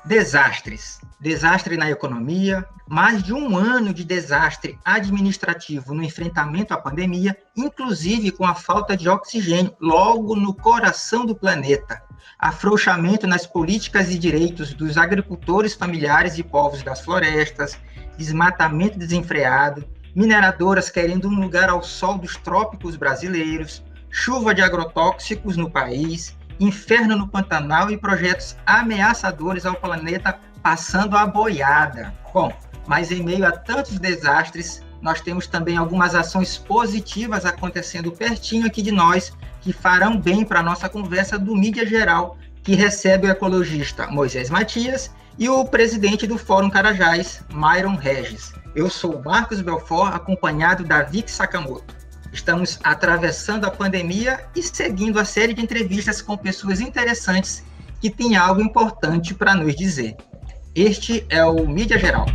Desastres. Desastre na economia, mais de um ano de desastre administrativo no enfrentamento à pandemia, inclusive com a falta de oxigênio logo no coração do planeta. Afrouxamento nas políticas e direitos dos agricultores familiares e povos das florestas, desmatamento desenfreado, mineradoras querendo um lugar ao sol dos trópicos brasileiros, chuva de agrotóxicos no país, inferno no Pantanal e projetos ameaçadores ao planeta passando a boiada. Bom, mas em meio a tantos desastres, nós temos também algumas ações positivas acontecendo pertinho aqui de nós, que farão bem para a nossa conversa do Mídia Geral, que recebe o ecologista Moisés Matias e o presidente do Fórum Carajás, Myron Regis. Eu sou Marcos Belfort, acompanhado da Vicky Sakamoto. Estamos atravessando a pandemia e seguindo a série de entrevistas com pessoas interessantes que têm algo importante para nos dizer. Este é o Mídia Geral.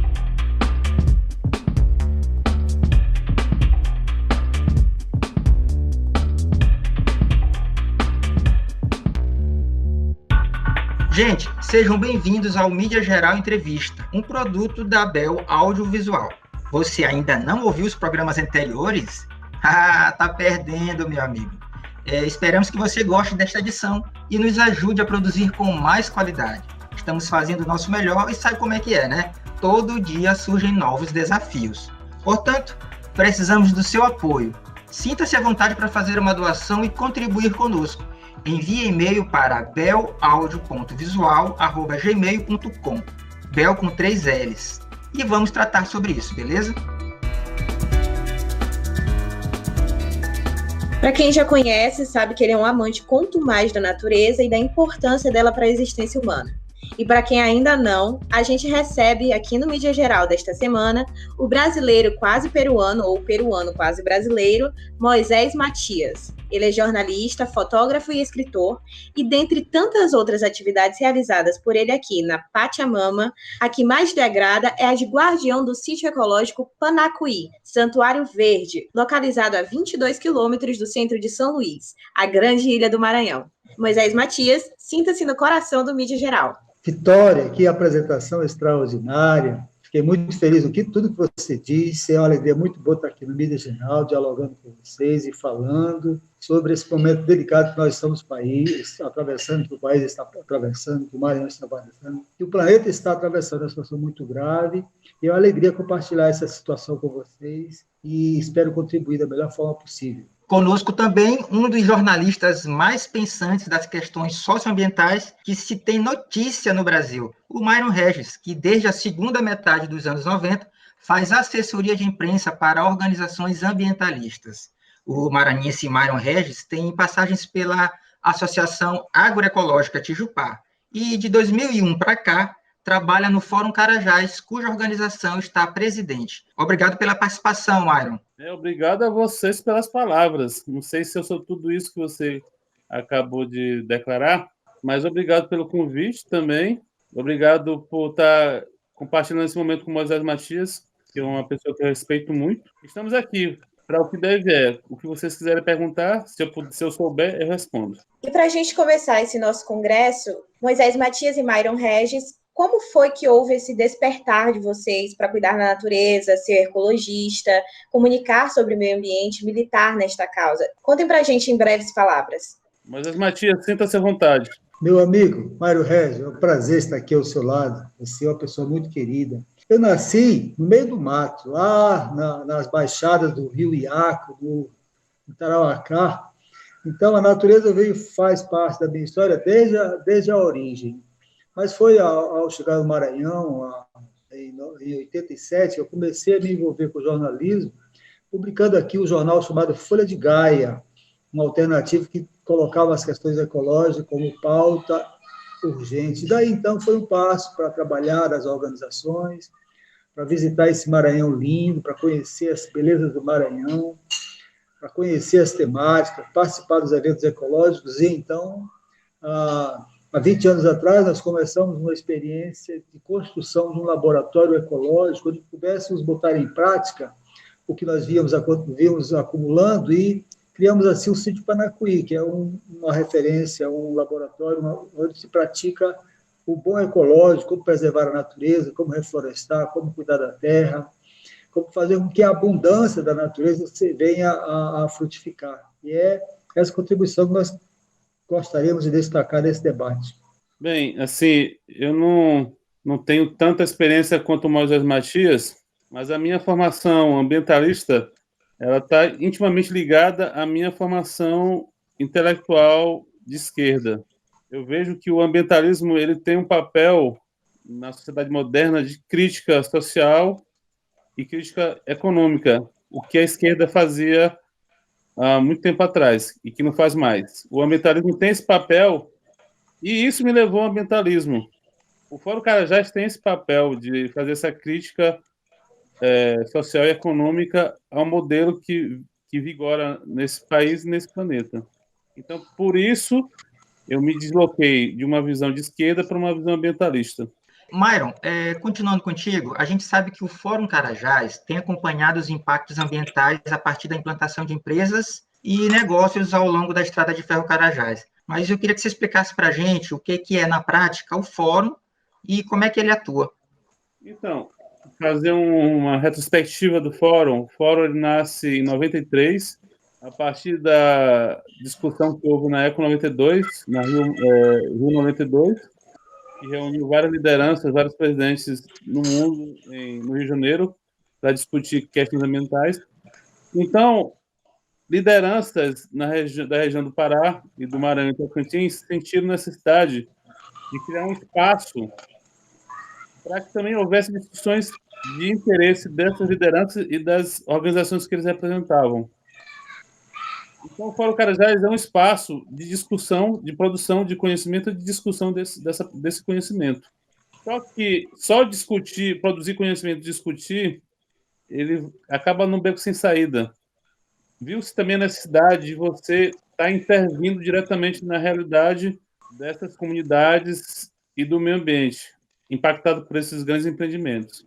Gente, sejam bem-vindos ao Mídia Geral Entrevista, um produto da Bel Audiovisual. Você ainda não ouviu os programas anteriores? Ah, tá perdendo, meu amigo. Esperamos que você goste desta edição e nos ajude a produzir com mais qualidade. Estamos fazendo o nosso melhor e sabe como é que é, né? Todo dia surgem novos desafios. Portanto, precisamos do seu apoio. Sinta-se à vontade para fazer uma doação e contribuir conosco. Envie e-mail para belaudio.visual@gmail.com, Bel com 3 L's. E vamos tratar sobre isso, beleza? Para quem já conhece, sabe que ele é um amante quanto mais da natureza e da importância dela para a existência humana. E para quem ainda não, a gente recebe aqui no Mídia Geral desta semana o brasileiro quase peruano, ou peruano quase brasileiro, Moisés Matias. Ele é jornalista, fotógrafo e escritor, e dentre tantas outras atividades realizadas por ele aqui na Pachamama, a que mais lhe agrada é a de guardião do sítio ecológico Panacuí, Santuário Verde, localizado a 22 quilômetros do centro de São Luís, a grande ilha do Maranhão. Moisés Matias, sinta-se no coração do Mídia Geral. Vitória, que apresentação extraordinária. Fiquei muito feliz com tudo que você disse. É uma alegria muito boa estar aqui no Mídia Geral, dialogando com vocês e falando sobre esse momento delicado que nós estamos atravessando, que o país está atravessando, que o Maranhão está atravessando, que o planeta está atravessando uma situação muito grave. E é uma alegria compartilhar essa situação com vocês e espero contribuir da melhor forma possível. Conosco também um dos jornalistas mais pensantes das questões socioambientais que se tem notícia no Brasil, o Myron Regis, que desde a segunda metade dos anos 90 faz assessoria de imprensa para organizações ambientalistas. O maranhense Myron Regis tem passagens pela Associação Agroecológica Tijupá e de 2001 para cá trabalha no Fórum Carajás, cuja organização está presidente. Obrigado pela participação, Myron. Obrigado a vocês pelas palavras. Não sei se eu sou tudo isso que você acabou de declarar, mas obrigado pelo convite também. Obrigado por estar compartilhando esse momento com o Moisés Matias, que é uma pessoa que eu respeito muito. Estamos aqui para o que deve é. O que vocês quiserem perguntar, se eu souber, eu respondo. E para a gente começar esse nosso congresso, Moisés Matias e Myron Regis, como foi que houve esse despertar de vocês para cuidar da natureza, ser ecologista, comunicar sobre o meio ambiente, militar nesta causa? Contem para a gente em breves palavras. Moisés Matias, sinta-se à vontade. Meu amigo, Myron Regis, é um prazer estar aqui ao seu lado. Você é uma pessoa muito querida. Eu nasci no meio do mato, lá nas baixadas do rio Iaco, do Tarauacá. Então, a natureza faz parte da minha história desde a origem. Mas foi ao chegar no Maranhão, em 87, eu comecei a me envolver com o jornalismo, publicando aqui um jornal chamado Folha de Gaia, uma alternativa que colocava as questões ecológicas como pauta urgente. Daí, então, foi um passo para trabalhar as organizações, para visitar esse Maranhão lindo, para conhecer as belezas do Maranhão, para conhecer as temáticas, participar dos eventos ecológicos. E, então, há 20 anos atrás, nós começamos uma experiência de construção de um laboratório ecológico, onde pudéssemos botar em prática o que nós víamos acumulando e criamos assim o Sítio Panacuí, que é uma referência, um laboratório onde se pratica o bom ecológico, como preservar a natureza, como reflorestar, como cuidar da terra, como fazer com que a abundância da natureza venha a frutificar. E é essa contribuição que nós gostaríamos de destacar nesse debate. Bem, assim, eu não tenho tanta experiência quanto o Moisés Matias, mas a minha formação ambientalista ela está intimamente ligada à minha formação intelectual de esquerda. Eu vejo que o ambientalismo ele tem um papel na sociedade moderna de crítica social e crítica econômica, o que a esquerda fazia há muito tempo atrás e que não faz mais. O ambientalismo tem esse papel e isso me levou ao ambientalismo. O Fórum Carajás tem esse papel de fazer essa crítica social e econômica ao modelo que vigora nesse país e nesse planeta. Então, por isso, eu me desloquei de uma visão de esquerda para uma visão ambientalista. Myron, continuando contigo, a gente sabe que o Fórum Carajás tem acompanhado os impactos ambientais a partir da implantação de empresas e negócios ao longo da Estrada de Ferro Carajás. Mas eu queria que você explicasse para a gente o que é, na prática, o Fórum e como é que ele atua. Então, fazer uma retrospectiva do Fórum. O Fórum ele nasce em 93, a partir da discussão que houve na Eco 92, na Rio 92, que reuniu várias lideranças, vários presidentes no mundo, no Rio de Janeiro, para discutir questões ambientais. Então, lideranças da região do Pará e do Maranhão e Tocantins sentiram necessidade de criar um espaço para que também houvesse discussões de interesse dessas lideranças e das organizações que eles representavam. Então, o Fórum Carajás é um espaço de discussão, de produção de conhecimento e de discussão desse conhecimento. Só que só discutir, produzir conhecimento, discutir, ele acaba num beco sem saída. Viu-se também a necessidade de você estar intervindo diretamente na realidade dessas comunidades e do meio ambiente, impactado por esses grandes empreendimentos.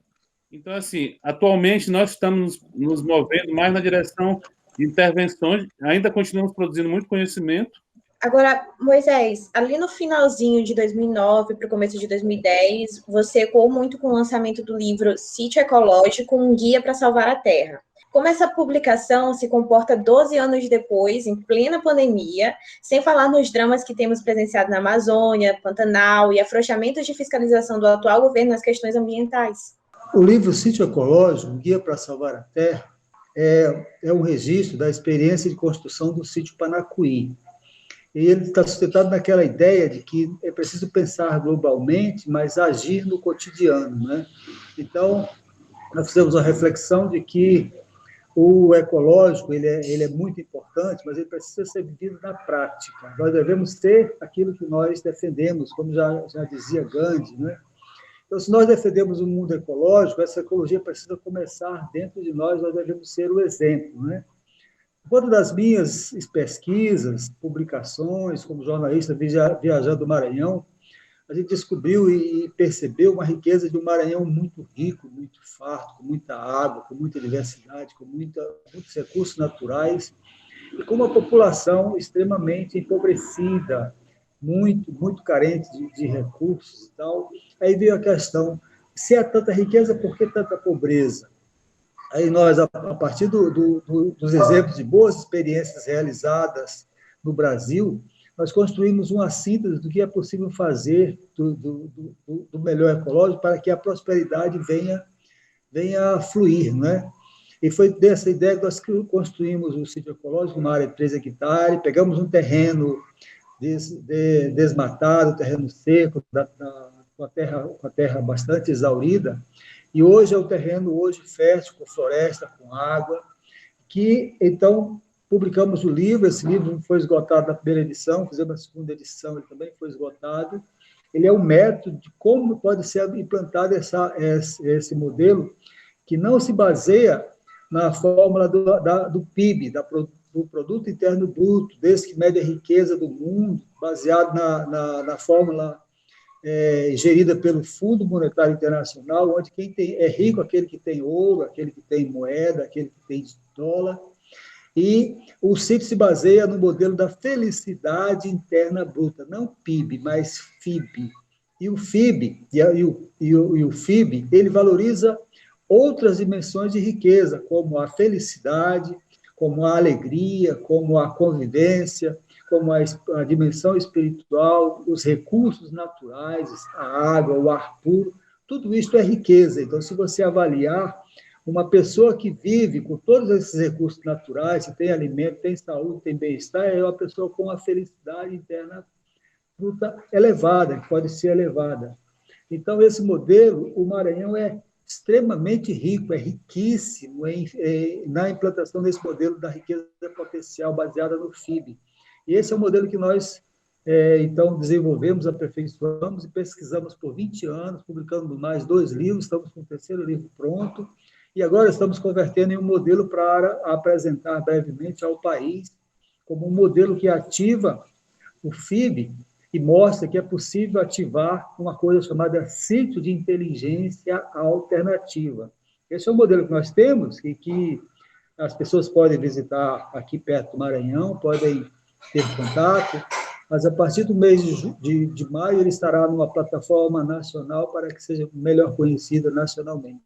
Então, assim, atualmente nós estamos nos movendo mais na direção de intervenções, ainda continuamos produzindo muito conhecimento. Agora, Moisés, ali no finalzinho de 2009 para o começo de 2010, você ecoou muito com o lançamento do livro Sítio Ecológico, um guia para salvar a terra. Como essa publicação se comporta 12 anos depois, em plena pandemia, sem falar nos dramas que temos presenciado na Amazônia, Pantanal e afrouxamentos de fiscalização do atual governo nas questões ambientais? O livro Sítio Ecológico, um guia para salvar a terra, é um registro da experiência de construção do sítio Panacuí. E ele está sustentado naquela ideia de que é preciso pensar globalmente, mas agir no cotidiano, né? Então, nós fizemos uma reflexão de que o ecológico ele é muito importante, mas ele precisa ser vivido na prática. Nós devemos ter aquilo que nós defendemos, como já dizia Gandhi, né? Então, se nós defendemos um mundo ecológico, essa ecologia precisa começar dentro de nós devemos ser o exemplo, né? Quando das minhas pesquisas, publicações, como jornalista viajando do Maranhão, a gente descobriu e percebeu uma riqueza de um Maranhão muito rico, muito farto, com muita água, com muita diversidade, com muitos recursos naturais, e com uma população extremamente empobrecida, muito carente de recursos e tal. Aí veio a questão, se há tanta riqueza, por que tanta pobreza? Aí nós, a partir dos exemplos de boas experiências realizadas no Brasil, nós construímos uma síntese do que é possível fazer do melhor ecológico para que a prosperidade venha a fluir, né? E foi dessa ideia que nós construímos o sítio ecológico, uma área de 3 hectares, pegamos um terreno desmatado, terreno seco, com a terra bastante exaurida, e hoje é um terreno fértil, com floresta, com água, que, então, publicamos o livro, esse livro foi esgotado na primeira edição, fizemos a segunda edição, ele também foi esgotado. Ele é um método de como pode ser implantado esse modelo, que não se baseia na fórmula do PIB, do Produto Interno Bruto, desse que mede a riqueza do mundo, baseado na fórmula gerida pelo Fundo Monetário Internacional, onde quem é rico é aquele que tem ouro, aquele que tem moeda, aquele que tem dólar. E o sítio se baseia no modelo da felicidade interna bruta, não PIB, mas FIB. E o FIB, o FIB, ele valoriza outras dimensões de riqueza, como a felicidade, como a alegria, como a convivência, como a dimensão espiritual, os recursos naturais, a água, o ar puro, tudo isso é riqueza. Então, se você avaliar uma pessoa que vive com todos esses recursos naturais, que tem alimento, tem saúde, tem bem-estar, é uma pessoa com uma felicidade interna elevada, que pode ser elevada. Então, esse modelo, o Maranhão é extremamente rico, é riquíssimo na implantação desse modelo da riqueza potencial baseada no FIB. E esse é o modelo que nós, então, desenvolvemos, aperfeiçoamos e pesquisamos por 20 anos, publicando mais 2 livros, estamos com o 3º livro pronto, e agora estamos convertendo em um modelo para apresentar brevemente ao país, como um modelo que ativa o FIB e mostra que é possível ativar uma coisa chamada sítio de inteligência alternativa. Esse é o modelo que nós temos e que as pessoas podem visitar aqui perto do Maranhão, podem ter contato, mas a partir do mês de maio ele estará numa plataforma nacional para que seja melhor conhecida nacionalmente.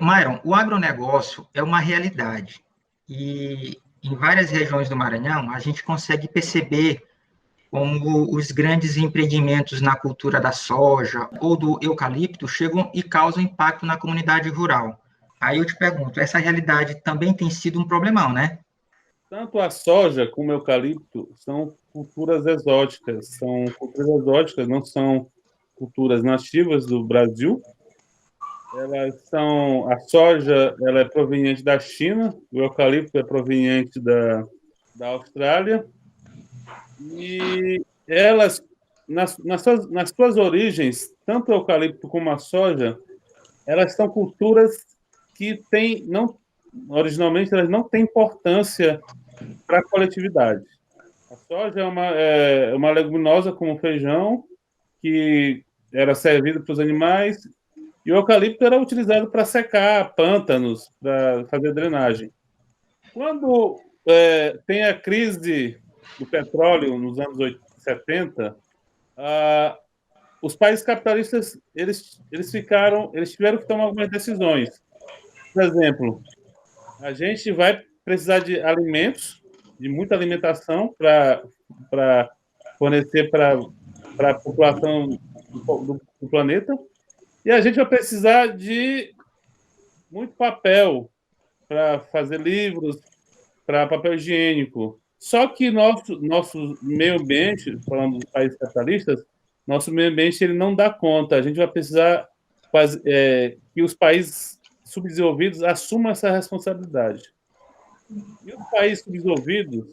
Myron, o agronegócio é uma realidade e em várias regiões do Maranhão a gente consegue perceber como os grandes empreendimentos na cultura da soja ou do eucalipto chegam e causam impacto na comunidade rural. Aí eu te pergunto, essa realidade também tem sido um problemão, né? Tanto a soja como o eucalipto são culturas exóticas. São culturas exóticas, não são culturas nativas do Brasil. A soja ela é proveniente da China, o eucalipto é proveniente da Austrália. E elas, nas suas origens, tanto o eucalipto como a soja, elas são culturas que originalmente elas não têm importância para a coletividade. A soja é uma leguminosa como feijão, que era servido para os animais, e o eucalipto era utilizado para secar pântanos, para fazer drenagem. Quando tem a crise do petróleo nos anos 70, os países capitalistas eles tiveram que tomar algumas decisões. Por exemplo, a gente vai precisar de alimentos, de muita alimentação para fornecer para a população do planeta, e a gente vai precisar de muito papel para fazer livros, para papel higiênico. Só que nosso meio ambiente, falando dos países capitalistas, nosso meio ambiente ele não dá conta. A gente vai precisar que os países subdesenvolvidos assumam essa responsabilidade. E os países subdesenvolvidos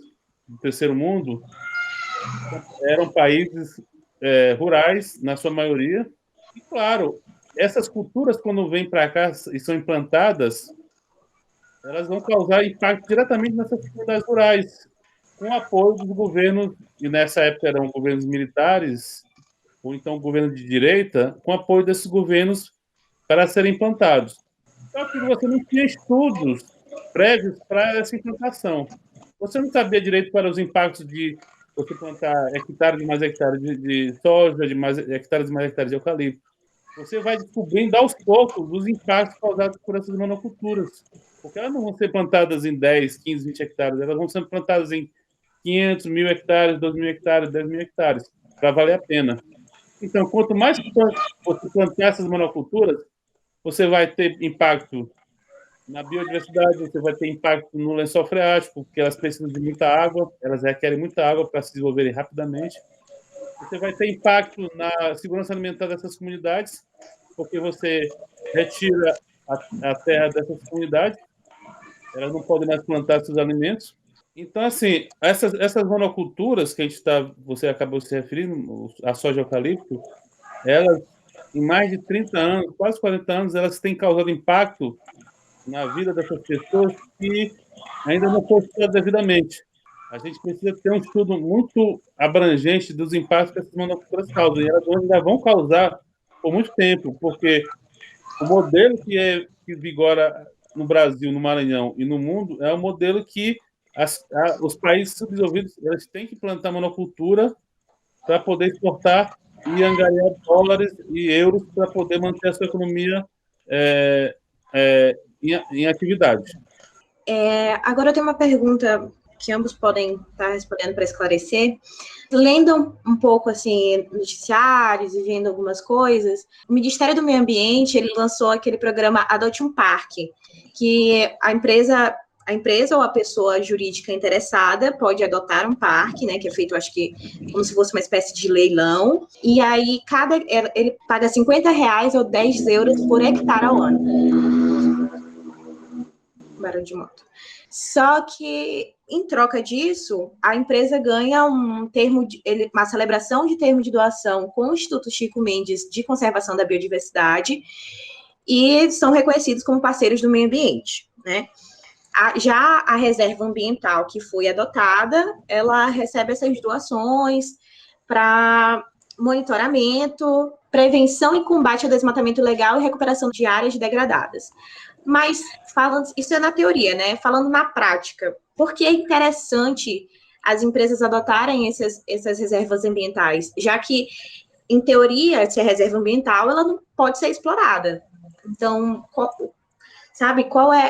do terceiro mundo eram países rurais, na sua maioria. E, claro, essas culturas, quando vêm para cá e são implantadas, elas vão causar impacto diretamente nessas comunidades rurais, com o apoio dos governos, e nessa época eram governos militares, ou então governo de direita, com apoio desses governos para serem implantados. Só que você não tinha estudos prévios para essa implantação. Você não sabia direito para os impactos de você plantar hectares de mais hectares de soja, de mais hectares de eucalipto. Você vai descobrindo aos poucos os impactos causados por essas monoculturas. Porque elas não vão ser plantadas em 10, 15, 20 hectares, elas vão ser plantadas em 500, 1.000 hectares, 2.000 hectares, 10.000 hectares, para valer a pena. Então, quanto mais você plantar essas monoculturas, você vai ter impacto na biodiversidade, você vai ter impacto no lençol freático, porque elas precisam de muita água, elas requerem muita água para se desenvolverem rapidamente. Você vai ter impacto na segurança alimentar dessas comunidades, porque você retira a terra dessas comunidades, elas não podem mais plantar seus alimentos. Então, assim, essas monoculturas que você acabou se referindo, a soja e o eucalipto, elas, em mais de 30 anos, quase 40 anos, elas têm causado impacto na vida dessas pessoas que ainda não foi estudado devidamente. A gente precisa ter um estudo muito abrangente dos impactos que essas monoculturas causam, e elas ainda vão causar por muito tempo, porque o modelo que vigora no Brasil, no Maranhão e no mundo é um modelo que os países subdesenvolvidos eles têm que plantar monocultura para poder exportar e angariar dólares e euros para poder manter a sua economia em atividade. Agora eu tenho uma pergunta que ambos podem estar respondendo para esclarecer. Lendo um pouco assim noticiários e vendo algumas coisas, o Ministério do Meio Ambiente ele lançou aquele programa Adote um Parque, que a empresa ou a pessoa jurídica interessada pode adotar um parque, né, que é feito, acho que, como se fosse uma espécie de leilão, e aí ele paga R$50 ou 10 euros por hectare ao ano. Barulho de moto. Só que, em troca disso, a empresa ganha uma celebração de termo de doação com o Instituto Chico Mendes de Conservação da Biodiversidade e são reconhecidos como parceiros do meio ambiente, né? Já a reserva ambiental que foi adotada, ela recebe essas doações para monitoramento, prevenção e combate ao desmatamento ilegal e recuperação de áreas degradadas. Mas, isso é na teoria, né? Falando na prática, por que é interessante as empresas adotarem essas reservas ambientais? Já que, em teoria, se é reserva ambiental, ela não pode ser explorada. Então,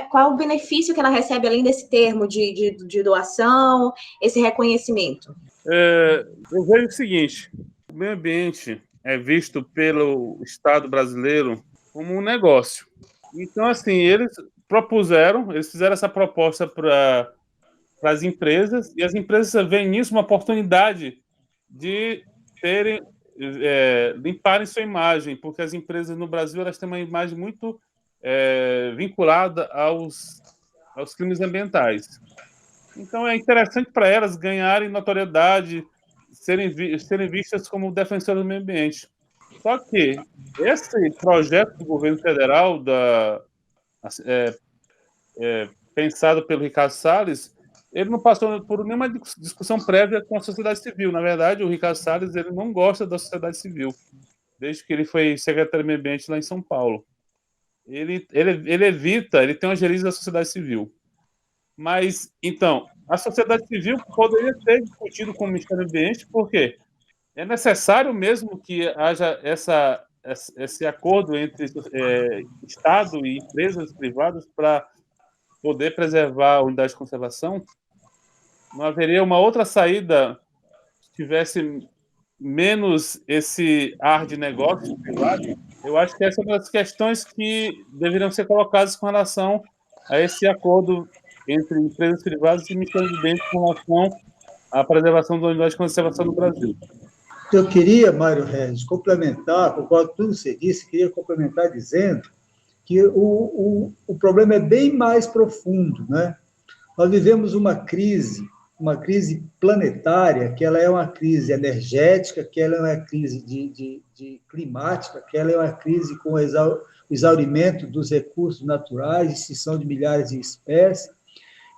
qual o benefício que ela recebe além desse termo de doação, esse reconhecimento? Eu vejo o seguinte, o meio ambiente é visto pelo Estado brasileiro como um negócio. Então, assim, eles fizeram essa proposta para as empresas, e as empresas veem nisso uma oportunidade de limparem sua imagem, porque as empresas no Brasil elas têm uma imagem muito vinculada aos crimes ambientais. Então, é interessante para elas ganharem notoriedade, serem vistas como defensoras do meio ambiente. Só que esse projeto do governo federal, pensado pelo Ricardo Salles, ele não passou por nenhuma discussão prévia com a sociedade civil. Na verdade, o Ricardo Salles ele não gosta da sociedade civil, desde que ele foi secretário do Meio Ambiente lá em São Paulo. Ele tem uma gerência da sociedade civil. Mas, então, a sociedade civil poderia ter discutido com o Ministério do Ambiente, porque é necessário mesmo que haja esse acordo entre Estado e empresas privadas para poder preservar a unidade de conservação? Não haveria uma outra saída que tivesse menos esse ar de negócio privado? Eu acho que essa é uma das questões que deveriam ser colocadas com relação a esse acordo entre empresas privadas e Ministério do Ambiente com relação à preservação da unidade de conservação no Brasil. Eu queria, Mário Regis, complementar, concordo com tudo que você disse, queria complementar dizendo que o problema é bem mais profundo, né? Nós vivemos uma crise planetária, que ela é uma crise energética, que ela é uma crise de climática, que ela é uma crise com o exaurimento dos recursos naturais, extinção de milhares de espécies,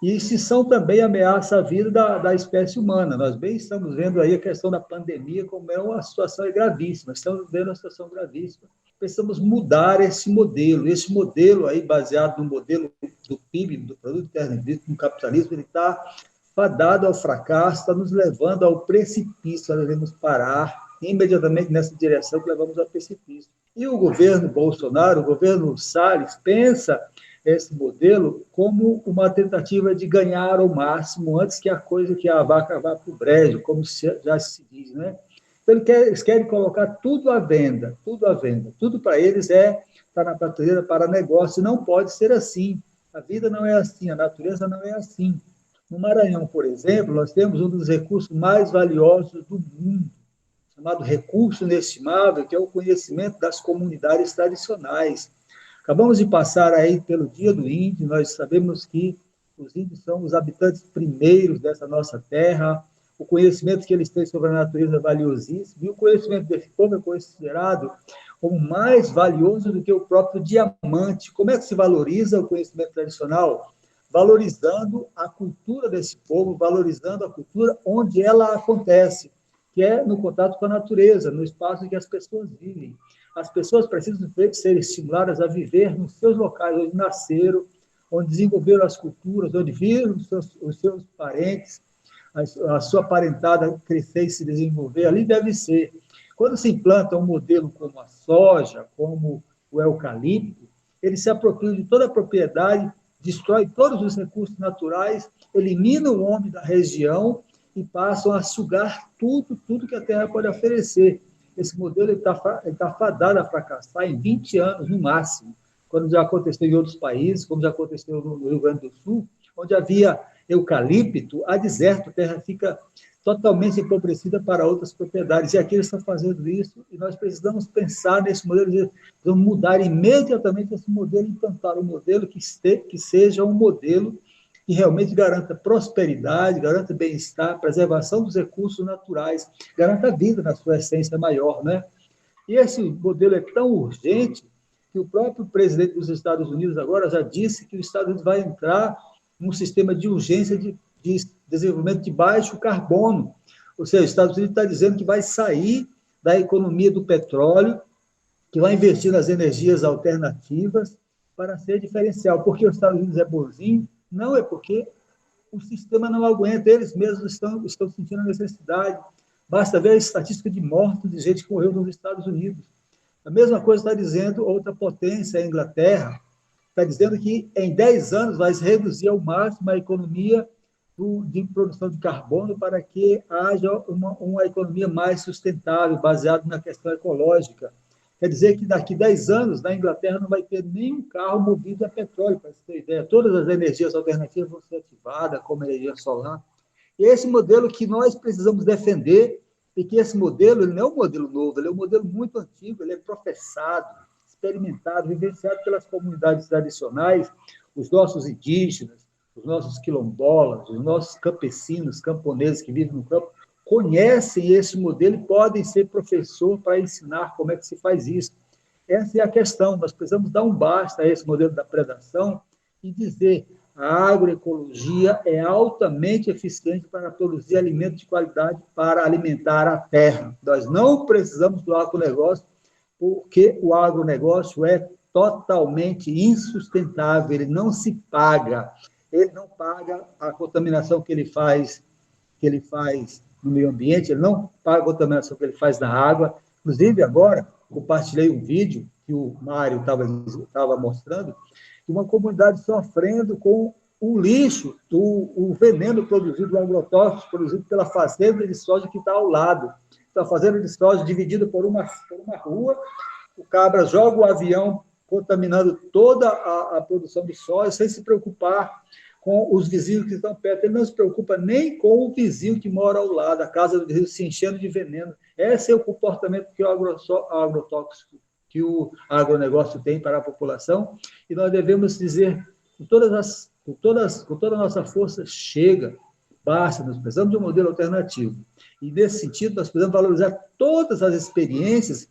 e extinção também ameaça a vida da espécie humana. Nós bem estamos vendo aí a questão da pandemia, como é uma situação gravíssima, estamos vendo uma situação gravíssima. Precisamos mudar esse modelo aí, baseado no modelo do PIB, do Produto Interno Bruto, no capitalismo, ele está fadado ao fracasso, está nos levando ao precipício, nós devemos parar imediatamente nessa direção que levamos ao precipício. E o governo Bolsonaro, o governo Salles, pensa esse modelo como uma tentativa de ganhar ao máximo antes que a vaca vá para o brejo, como já se diz, né? Então, eles querem colocar tudo à venda. Tudo para eles está na prateleira para negócio. Não pode ser assim. A vida não é assim, a natureza não é assim. No Maranhão, por exemplo, nós temos um dos recursos mais valiosos do mundo, chamado recurso inestimável, que é o conhecimento das comunidades tradicionais. Acabamos de passar aí pelo Dia do Índio, nós sabemos que os índios são os habitantes primeiros dessa nossa terra, o conhecimento que eles têm sobre a natureza é valiosíssimo, e o conhecimento desse povo é considerado como mais valioso do que o próprio diamante. Como é que se valoriza o conhecimento tradicional? Valorizando a cultura desse povo, valorizando a cultura onde ela acontece, que é no contato com a natureza, no espaço em que as pessoas vivem. As pessoas precisam ser estimuladas a viver nos seus locais, onde nasceram, onde desenvolveram as culturas, onde viram os seus parentes, a sua parentada crescer e se desenvolver. Ali deve ser. Quando se implanta um modelo como a soja, como o eucalipto, ele se apropria de toda a propriedade, destrói todos os recursos naturais, elimina o homem da região e passam a sugar tudo que a terra pode oferecer. Esse modelo está fadado a fracassar em 20 anos, no máximo, quando já aconteceu em outros países, como já aconteceu no Rio Grande do Sul, onde havia eucalipto, há deserto, a terra fica totalmente empobrecida para outras propriedades. E aqui eles estão fazendo isso, e nós precisamos pensar nesse modelo, precisamos mudar imediatamente esse modelo, implantar um modelo que seja um modelo que realmente garanta prosperidade, garanta bem-estar, preservação dos recursos naturais, garanta a vida na sua essência maior, né? E esse modelo é tão urgente que o próprio presidente dos Estados Unidos agora já disse que os Estados Unidos vai entrar num sistema de urgência de desenvolvimento de baixo carbono. Ou seja, os Estados Unidos está dizendo que vai sair da economia do petróleo, que vai investir nas energias alternativas para ser diferencial. Por que os Estados Unidos é bonzinho? Não, é porque o sistema não aguenta, eles mesmos estão sentindo a necessidade. Basta ver a estatística de mortos de gente que morreu nos Estados Unidos. A mesma coisa está dizendo outra potência, a Inglaterra, está dizendo que em 10 anos vai se reduzir ao máximo a economia de produção de carbono para que haja uma economia mais sustentável, baseada na questão ecológica. Quer dizer que daqui a 10 anos, na Inglaterra, não vai ter nenhum carro movido a petróleo, para você ter ideia. Todas as energias alternativas vão ser ativadas, como a energia solar. E esse modelo que nós precisamos defender, e que esse modelo ele não é um modelo novo, ele é um modelo muito antigo, ele é professado, experimentado, vivenciado pelas comunidades tradicionais, os nossos indígenas, os nossos quilombolas, os nossos campesinos, camponeses que vivem no campo, conhecem esse modelo e podem ser professor para ensinar como é que se faz isso. Essa é a questão, nós precisamos dar um basta a esse modelo da predação e dizer a agroecologia é altamente eficiente para produzir alimento de qualidade para alimentar a terra. Nós não precisamos do agronegócio, porque o agronegócio é totalmente insustentável, ele não se paga. Ele não paga a contaminação que ele faz no meio ambiente, ele não paga a contaminação que ele faz na água. Inclusive, agora, compartilhei um vídeo que o Mário estava mostrando, de uma comunidade sofrendo com o lixo, o veneno produzido, o agrotóxico produzido pela fazenda de soja que está ao lado. Então, a fazenda de soja dividida por uma rua, o cabra joga o avião contaminando toda a produção de soja, sem se preocupar com os vizinhos que estão perto. Ele não se preocupa nem com o vizinho que mora ao lado, a casa do vizinho se enchendo de veneno. Esse é o comportamento que o agrotóxico, que o agronegócio tem para a população, e nós devemos dizer com toda a nossa força, chega, basta, nós precisamos de um modelo alternativo. E, nesse sentido, nós precisamos valorizar todas as experiências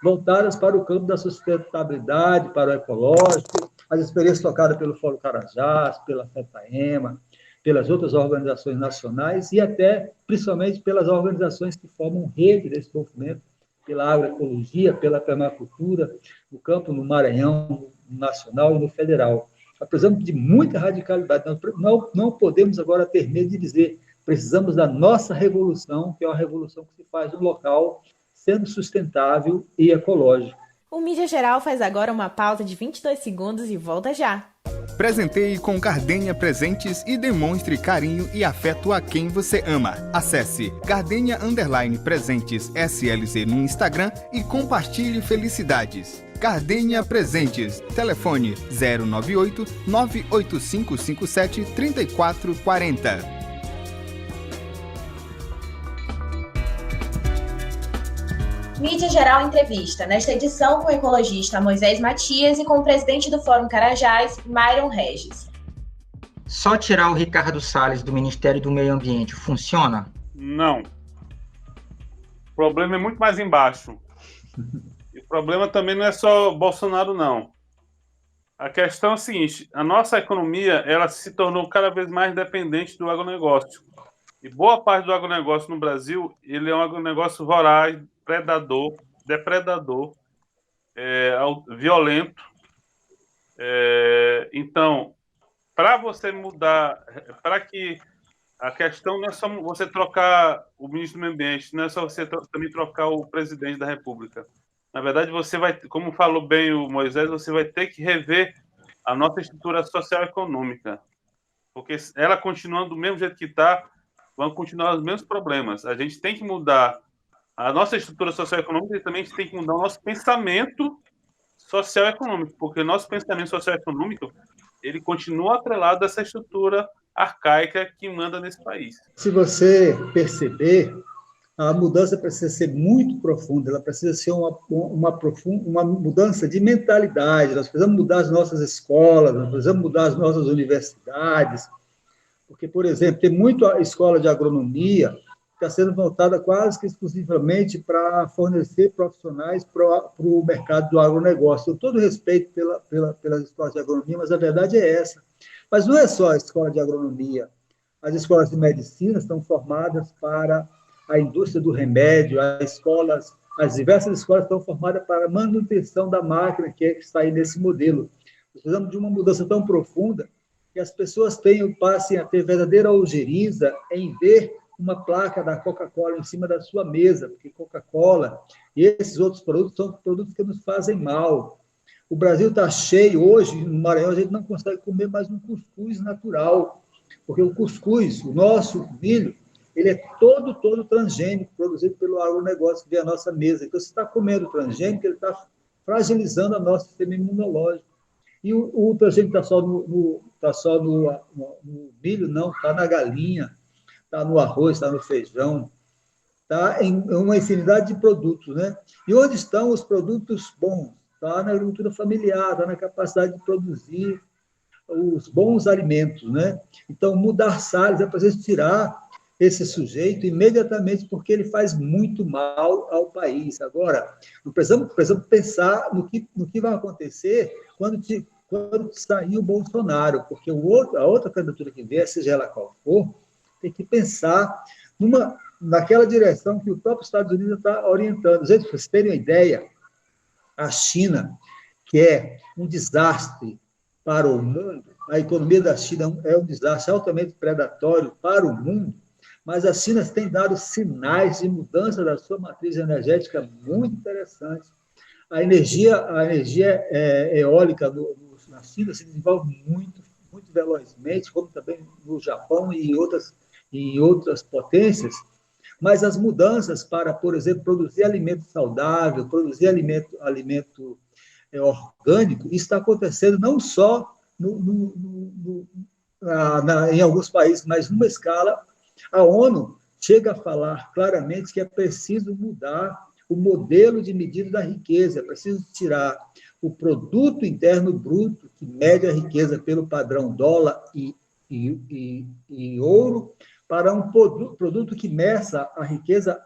voltadas para o campo da sustentabilidade, para o ecológico, as experiências tocadas pelo Fórum Carajás, pela FEPAEMA, pelas outras organizações nacionais e até, principalmente, pelas organizações que formam rede desse movimento, pela agroecologia, pela permacultura, no campo, no Maranhão, no nacional e no federal. Nós precisamos de muita radicalidade. Nós não podemos agora ter medo de dizer precisamos da nossa revolução, que é uma revolução que se faz no local, sendo sustentável e ecológico. O Mídia Geral faz agora uma pausa de 22 segundos e volta já. Presenteie com Gardenia Presentes e demonstre carinho e afeto a quem você ama. Acesse Gardenia_Presentes SLC no Instagram e compartilhe felicidades. Gardenia Presentes. Telefone 098 98557 3440. Mídia Geral Entrevista, nesta edição com o ecologista Moisés Matias e com o presidente do Fórum Carajás, Myron Regis. Só tirar o Ricardo Salles do Ministério do Meio Ambiente funciona? Não. O problema é muito mais embaixo. E o problema também não é só Bolsonaro, não. A questão é a seguinte, a nossa economia ela se tornou cada vez mais dependente do agronegócio. E boa parte do agronegócio no Brasil, ele é um agronegócio voraz, depredador, violento. Então, para você mudar, para que a questão não é só você trocar o ministro do Meio Ambiente, não é só você também trocar o presidente da República. Na verdade, você vai, como falou bem o Moisés, você vai ter que rever a nossa estrutura social e econômica, porque ela continuando do mesmo jeito que está, vão continuar os mesmos problemas. A gente tem que mudar a nossa estrutura social e econômica e também a gente tem que mudar o nosso pensamento social e econômico, porque o nosso pensamento social e econômico ele continua atrelado a essa estrutura arcaica que manda nesse país. Se você perceber, a mudança precisa ser muito profunda, ela precisa ser uma mudança de mentalidade, nós precisamos mudar as nossas escolas, nós precisamos mudar as nossas universidades, porque, por exemplo, tem muita escola de agronomia que está sendo voltada quase que exclusivamente para fornecer profissionais para o mercado do agronegócio. Com todo respeito pelas escolas de agronomia, mas a verdade é essa. Mas não é só a escola de agronomia. As escolas de medicina estão formadas para a indústria do remédio, as diversas escolas estão formadas para a manutenção da máquina que está aí nesse modelo. Nós precisamos de uma mudança tão profunda que as pessoas passem a ter verdadeira ojeriza em ver uma placa da Coca-Cola em cima da sua mesa, porque Coca-Cola e esses outros produtos são produtos que nos fazem mal. O Brasil está cheio, hoje, no Maranhão, a gente não consegue comer mais um cuscuz natural, porque o cuscuz, o nosso milho, ele é todo transgênico, produzido pelo agronegócio que vem à nossa mesa. Então, você está comendo transgênico, ele está fragilizando o nosso sistema imunológico. E o transgênico está só no milho? Não, está na galinha, está no arroz, está no feijão, está em uma infinidade de produtos, né? E onde estão os produtos bons? Está na agricultura familiar, está na capacidade de produzir os bons alimentos, né? Então, mudar Salles é preciso tirar esse sujeito imediatamente, porque ele faz muito mal ao país. Agora, precisamos pensar no que vai acontecer quando sair o Bolsonaro, porque a outra candidatura que vier, seja ela qual for, tem que pensar naquela direção que o próprio Estados Unidos está orientando. Gente, para vocês terem uma ideia, a China, que é um desastre para o mundo, a economia da China é um desastre altamente predatório para o mundo, mas a China tem dado sinais de mudança da sua matriz energética muito interessantes. A energia eólica na China se desenvolve muito velozmente, como também no Japão e em outras potências, mas as mudanças para, por exemplo, produzir alimento saudável, produzir alimento orgânico, isso está acontecendo não só em alguns países, mas numa escala. A ONU chega a falar claramente que é preciso mudar o modelo de medida da riqueza, é preciso tirar o produto interno bruto, que mede a riqueza pelo padrão dólar e ouro, para um produto que meça a riqueza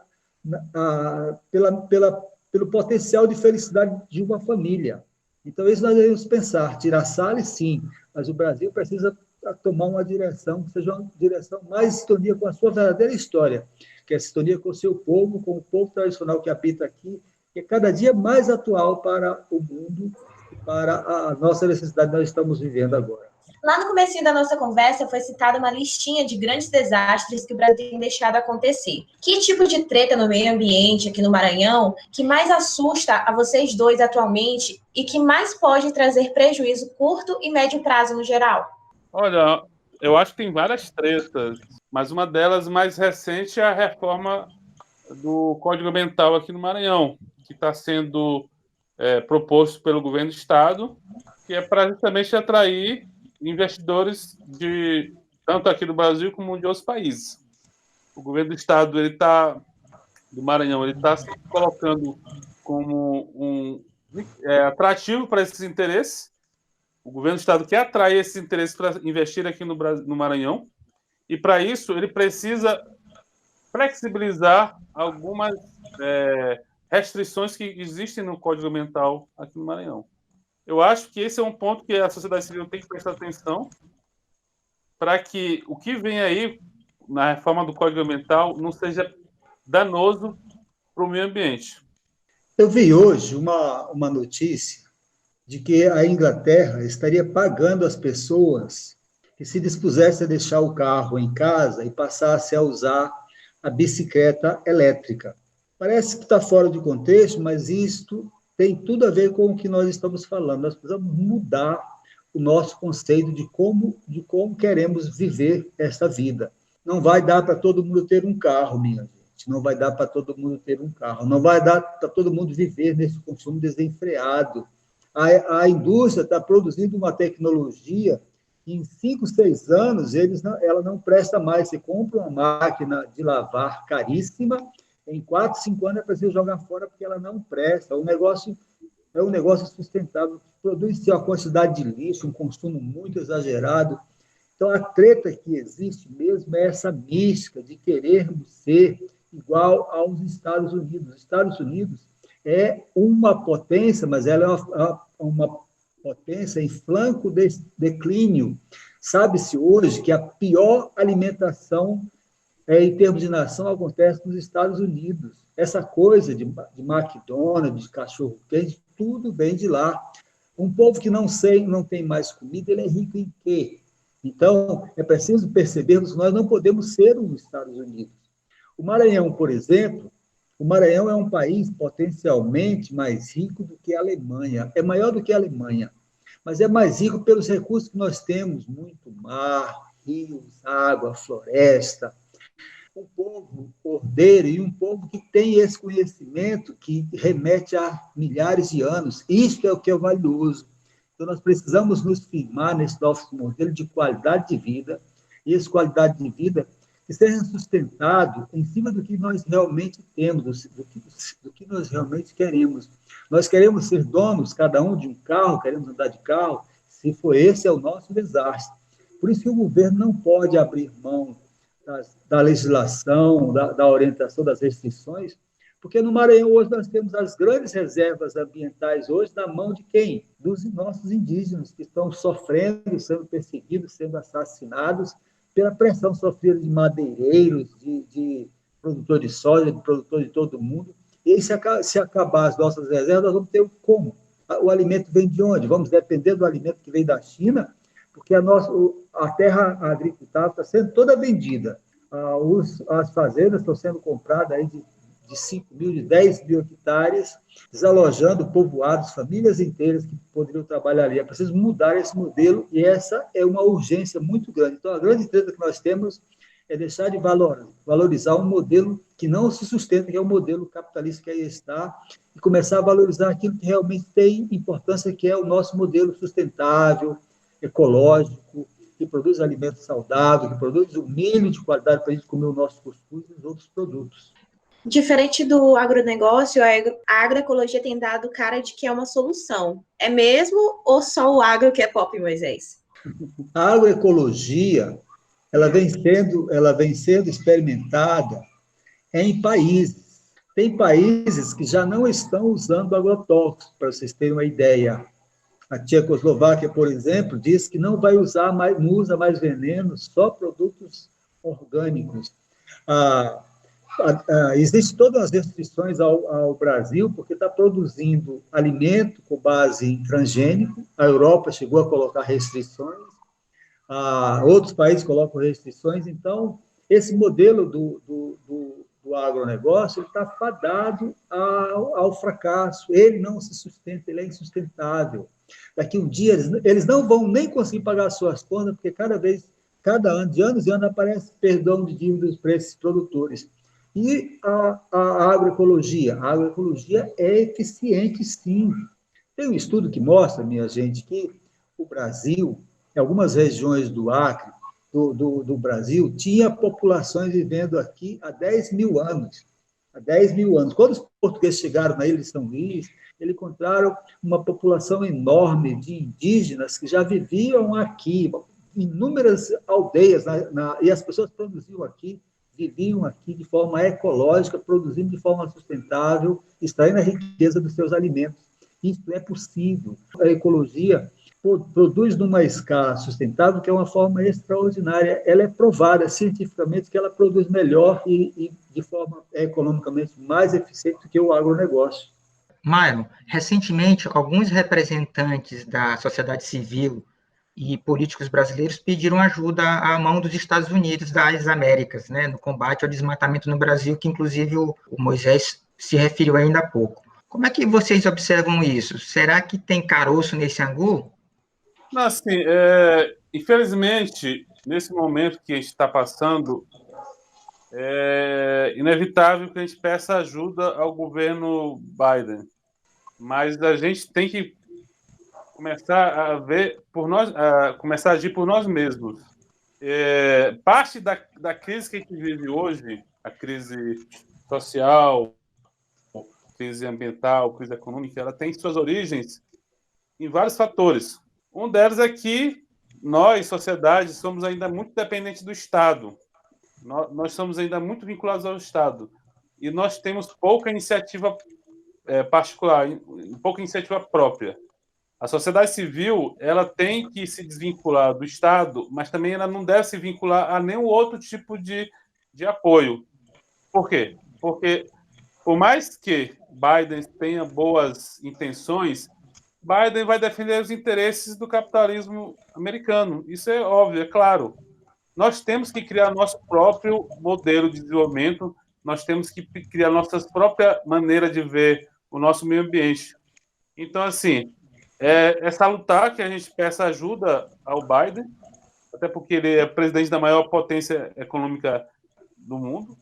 pelo potencial de felicidade de uma família. Então, isso nós devemos pensar. Tirar Salles, sim, mas o Brasil precisa tomar uma direção que seja uma direção mais em sintonia com a sua verdadeira história, que é a sintonia com o seu povo, com o povo tradicional que habita aqui, que é cada dia mais atual para o mundo e para a nossa necessidade que nós estamos vivendo agora. Lá no comecinho da nossa conversa foi citada uma listinha de grandes desastres que o Brasil tem deixado acontecer. Que tipo de treta no meio ambiente aqui no Maranhão que mais assusta a vocês dois atualmente e que mais pode trazer prejuízo curto e médio prazo no geral? Olha, eu acho que tem várias tretas, mas uma delas mais recente é a reforma do Código Ambiental aqui no Maranhão, que está sendo proposto pelo governo do Estado, que é para justamente atrair investidores tanto aqui do Brasil como de outros países. O governo do Estado do Maranhão ele está se colocando como atrativo para esses interesses. O governo do Estado quer atrair esses interesses para investir aqui no Maranhão, e para isso ele precisa flexibilizar algumas restrições que existem no Código Ambiental aqui no Maranhão. Eu acho que esse é um ponto que a sociedade civil tem que prestar atenção para que o que vem aí na reforma do Código Ambiental não seja danoso para o meio ambiente. Eu vi hoje uma notícia de que a Inglaterra estaria pagando as pessoas que se dispusesse a deixar o carro em casa e passasse a usar a bicicleta elétrica. Parece que está fora de contexto, mas isto tem tudo a ver com o que nós estamos falando. Nós precisamos mudar o nosso conceito de como queremos viver esta vida. Não vai dar para todo mundo ter um carro, minha gente. Não vai dar para todo mundo ter um carro. Não vai dar para todo mundo viver nesse consumo desenfreado. A indústria está produzindo uma tecnologia que em 5, 6 anos ela não presta mais. Você compra uma máquina de lavar caríssima, em 4, 5 anos é preciso jogar fora porque ela não presta. É um negócio sustentável, produz uma quantidade de lixo, um consumo muito exagerado. Então, a treta que existe mesmo é essa mística de querermos ser igual aos Estados Unidos. Os Estados Unidos é uma potência, mas ela é uma potência em flanco de declínio. Sabe-se hoje que a pior alimentação em termos de nação acontece nos Estados Unidos. Essa coisa de McDonald's, de cachorro-quente, tudo vem de lá. Um povo que não tem mais comida, ele é rico em quê? Então, é preciso percebermos que nós não podemos ser os Estados Unidos. O Maranhão, por exemplo, o Maranhão é um país potencialmente mais rico do que a Alemanha. É maior do que a Alemanha, mas é mais rico pelos recursos que nós temos, muito mar, rios, água, floresta. Um povo ordeiro e um povo que tem esse conhecimento que remete a milhares de anos. Isto é o que é valioso. Então, nós precisamos nos firmar nesse nosso modelo de qualidade de vida, e essa qualidade de vida que seja sustentado em cima do que nós realmente temos, do que nós realmente queremos. Nós queremos ser donos, cada um, de um carro, queremos andar de carro, se for esse, é o nosso desastre. Por isso que o governo não pode abrir mão da legislação, da orientação, das restrições, porque no Maranhão hoje nós temos as grandes reservas ambientais hoje na mão de quem? Dos nossos indígenas, que estão sofrendo, sendo perseguidos, sendo assassinados pela pressão sofrida de madeireiros, de produtor de soja, de produtor de todo mundo. E se acabar as nossas reservas, nós vamos ter como? O alimento vem de onde? Vamos depender do alimento que vem da China, porque a terra agricultável está sendo toda vendida. As fazendas estão sendo compradas aí de 5 mil, de 10 mil hectares, desalojando povoados, famílias inteiras que poderiam trabalhar ali. É preciso mudar esse modelo, e essa é uma urgência muito grande. Então, a grande treta que nós temos é deixar de valorizar um modelo que não se sustenta, que é o modelo capitalista que aí está, e começar a valorizar aquilo que realmente tem importância, que é o nosso modelo sustentável, ecológico, que produz alimento saudável, que produz o milho de qualidade para a gente comer o nosso cuscuz e os outros produtos. Diferente do agronegócio, a agroecologia tem dado cara de que é uma solução. É mesmo ou só o agro que é pop, Moisés? A agroecologia, ela vem sendo experimentada em países. Tem países que já não estão usando agrotóxicos, para vocês terem uma ideia. A Tchecoslováquia, por exemplo, diz que não usa mais veneno, só produtos orgânicos. Existem todas as restrições ao Brasil, porque está produzindo alimento com base em transgênico. A Europa chegou a colocar restrições, outros países colocam restrições. Então, esse modelo do agronegócio está fadado ao fracasso. Ele não se sustenta, ele é insustentável. Daqui um dia, eles não vão nem conseguir pagar as suas contas, porque cada ano, de anos em anos, aparece perdão de dívidas para esses produtores. E a agroecologia? A agroecologia é eficiente, sim. Tem um estudo que mostra, minha gente, que o Brasil, em algumas regiões do Acre, do Brasil, tinha populações vivendo aqui há 10 mil anos. Há 10 mil anos. Quando os portugueses chegaram na Ilha de São Luís, eles encontraram uma população enorme de indígenas que já viviam aqui, inúmeras aldeias, e as pessoas produziam aqui, viviam aqui de forma ecológica, produzindo de forma sustentável, extraindo a riqueza dos seus alimentos. Isso é possível. A ecologia produz numa escala sustentável, que é uma forma extraordinária. Ela é provada cientificamente que ela produz melhor e de forma economicamente mais eficiente do que o agronegócio. Marlon, recentemente, alguns representantes da sociedade civil e políticos brasileiros pediram ajuda à mão dos Estados Unidos das Américas, né, no combate ao desmatamento no Brasil, que inclusive o Moisés se referiu ainda há pouco. Como é que vocês observam isso? Será que tem caroço nesse angu? Não, assim, infelizmente, nesse momento que a gente está passando, é inevitável que a gente peça ajuda ao governo Biden. Mas a gente tem que começar a ver por nós, começar a agir por nós mesmos. Parte da crise que a gente vive hoje, a crise social, crise ambiental, crise econômica, ela tem suas origens em vários fatores. Um deles é que nós, sociedade, somos ainda muito dependentes do Estado. Nós somos ainda muito vinculados ao Estado. E nós temos pouca iniciativa particular, pouca iniciativa própria. A sociedade civil, ela tem que se desvincular do Estado, mas também ela não deve se vincular a nenhum outro tipo de apoio. Por quê? Porque, por mais que Biden tenha boas intenções, Biden vai defender os interesses do capitalismo americano. Isso é óbvio, é claro. Nós temos que criar nosso próprio modelo de desenvolvimento, nós temos que criar nossa própria maneira de ver o nosso meio ambiente. Então, assim, é salutar que a gente peça ajuda ao Biden, até porque ele é presidente da maior potência econômica do mundo,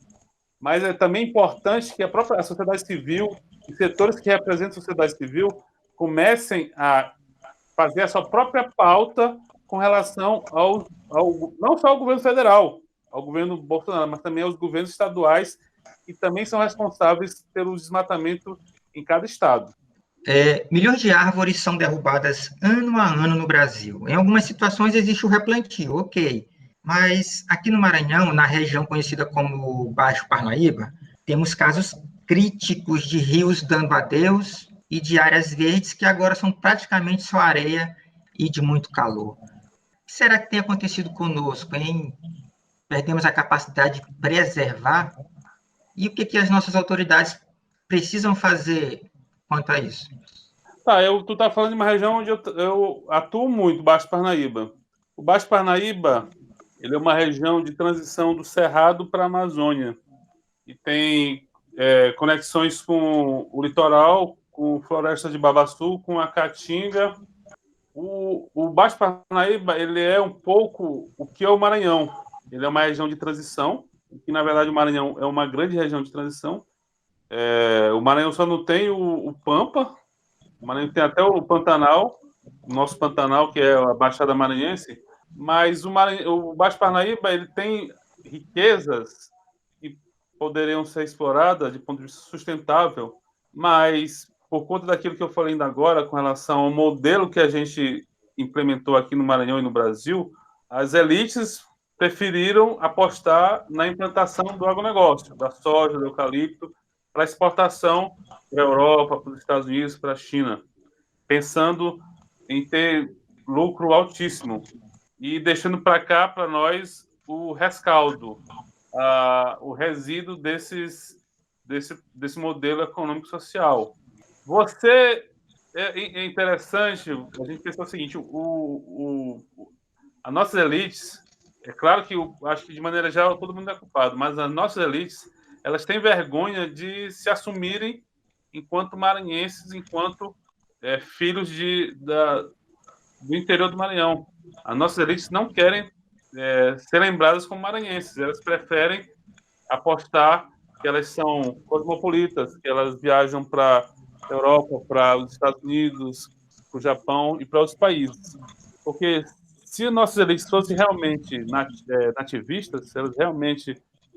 mas é também importante que a sociedade civil, os setores que representam a sociedade civil, comecem a fazer a sua própria pauta com relação não só ao governo federal, ao governo Bolsonaro, mas também aos governos estaduais, que também são responsáveis pelo desmatamento em cada estado. Milhões de árvores são derrubadas ano a ano no Brasil. Em algumas situações existe o replantio, ok. Mas aqui no Maranhão, na região conhecida como Baixo Parnaíba, temos casos críticos de rios dando adeus e de áreas verdes que agora são praticamente só areia e de muito calor. O que será que tem acontecido conosco, hein? Perdemos a capacidade de preservar? E o que as nossas autoridades precisam fazer quanto a isso? Tu tá falando de uma região onde eu atuo muito, Baixo Parnaíba. O Baixo Parnaíba, ele é uma região de transição do Cerrado para a Amazônia. E tem conexões com o litoral, com Floresta de Babaçu, com a Caatinga. O Baixo Parnaíba, ele é um pouco o que é o Maranhão. Ele é uma região de transição, que na verdade o Maranhão é uma grande região de transição. O Maranhão só não tem o Pampa, o Maranhão tem até o Pantanal, o nosso Pantanal, que é a Baixada Maranhense, mas o Baixo Parnaíba ele tem riquezas que poderiam ser exploradas de ponto de vista sustentável, mas por conta daquilo que eu falei ainda agora com relação ao modelo que a gente implementou aqui no Maranhão e no Brasil, as elites preferiram apostar na implantação do agronegócio, da soja, do eucalipto, para exportação para a Europa, para os Estados Unidos, para a China, pensando em ter lucro altíssimo e deixando para cá, para nós, o rescaldo, o resíduo desse modelo econômico-social. É interessante a gente pensar o seguinte, as nossas elites, é claro que acho que de maneira geral todo mundo é culpado, mas as nossas elites, elas têm vergonha de se assumirem enquanto maranhenses, enquanto filhos do interior do Maranhão. As nossas elites não querem ser lembradas como maranhenses, elas preferem apostar que elas são cosmopolitas, que elas viajam para a Europa, para os Estados Unidos, para o Japão e para outros países. Porque se nossas elites fossem realmente nativistas, se elas realmente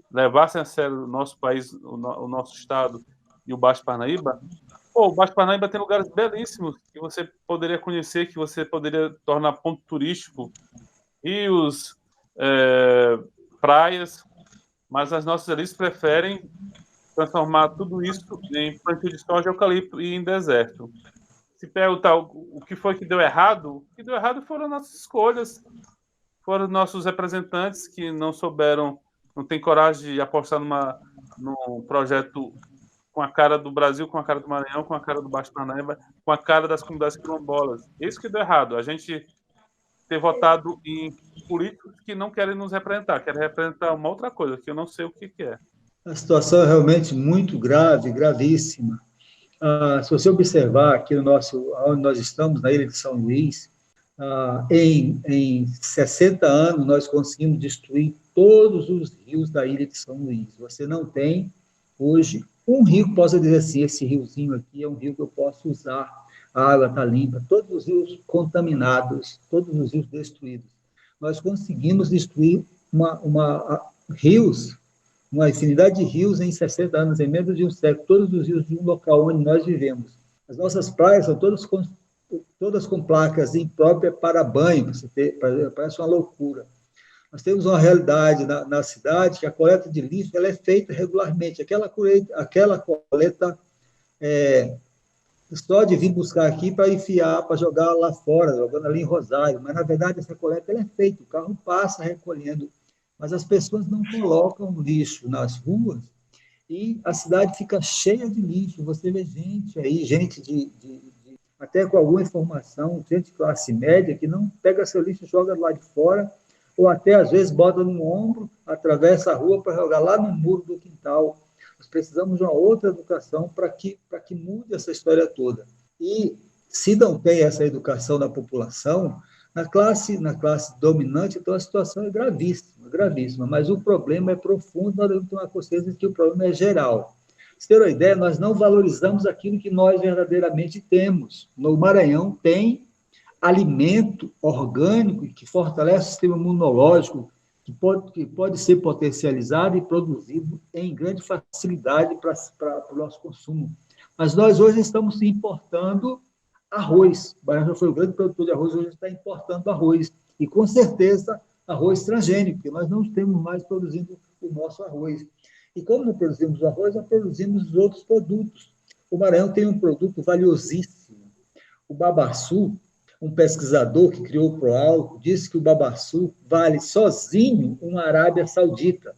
levassem a sério o nosso país, o nosso estado e o Baixo Parnaíba, o Baixo Parnaíba tem lugares belíssimos que você poderia conhecer, que você poderia tornar ponto turístico, rios, praias, mas as nossas elites preferem transformar tudo isso em plantio de soja, eucalipto e em deserto. Se perguntar o que foi que deu errado, o que deu errado foram nossas escolhas, foram nossos representantes que não souberam, não têm coragem de apostar num projeto com a cara do Brasil, com a cara do Maranhão, com a cara do Baixo Parnaíba, com a cara das comunidades quilombolas. Isso que deu errado. A gente ter votado em políticos que não querem nos representar, querem representar uma outra coisa, que eu não sei o que é. A situação é realmente muito grave, gravíssima. Se você observar aqui onde nós estamos, na Ilha de São Luís, em 60 anos nós conseguimos destruir todos os rios da Ilha de São Luís. Você não tem, hoje, um rio que possa dizer assim, esse riozinho aqui é um rio que eu posso usar, a água está limpa. Todos os rios contaminados, todos os rios destruídos. Nós conseguimos destruir rios, uma infinidade de rios em 60 anos, em menos de um século, todos os rios de um local onde nós vivemos. As nossas praias são todas com placas impróprias para banho, parece uma loucura. Nós temos uma realidade na cidade que a coleta de lixo ela é feita regularmente. Aquela coleta só de vir buscar aqui para enfiar, para jogar lá fora, jogando ali em Rosário, mas, na verdade, essa coleta ela é feita, o carro passa recolhendo, mas as pessoas não colocam lixo nas ruas e a cidade fica cheia de lixo. Você vê gente aí, até com alguma informação, gente de classe média, que não pega seu lixo e joga lá de fora, ou até, às vezes, bota no ombro, atravessa a rua para jogar lá no muro do quintal. Nós precisamos de uma outra educação para que mude essa história toda. E, se não tem essa educação da população, na classe dominante, então a situação é gravíssima, mas o problema é profundo, nós devemos ter uma consciência de que o problema é geral. Se ter uma ideia, nós não valorizamos aquilo que nós verdadeiramente temos. No Maranhão tem alimento orgânico que fortalece o sistema imunológico, que pode ser potencializado e produzido em grande facilidade para o nosso consumo. Mas nós hoje estamos importando arroz. O Maranhão foi o grande produtor de arroz, hoje está importando arroz. E, com certeza, arroz transgênico, porque nós não estamos mais produzindo o nosso arroz. E como não produzimos arroz, nós produzimos os outros produtos. O Maranhão tem um produto valiosíssimo. O babaçu, um pesquisador que criou o Proálcool, disse que o babaçu vale sozinho uma Arábia Saudita.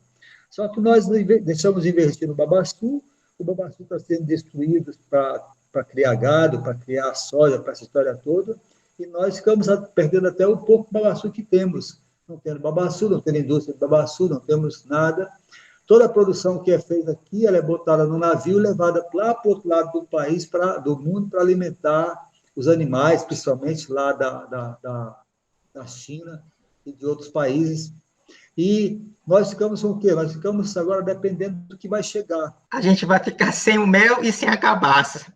Só que nós deixamos de investir no babaçu, o babaçu está sendo destruído para criar gado, para criar soja, para essa história toda, e nós ficamos perdendo até o pouco babaçu que temos. Não tendo babaçu, não tendo indústria de babaçu, não temos nada. Toda a produção que é feita aqui, ela é botada no navio e levada lá para o outro lado do país, do mundo, para alimentar os animais, principalmente lá da China e de outros países. E nós ficamos com o quê? Nós ficamos agora dependendo do que vai chegar. A gente vai ficar sem o mel e sem a cabaça.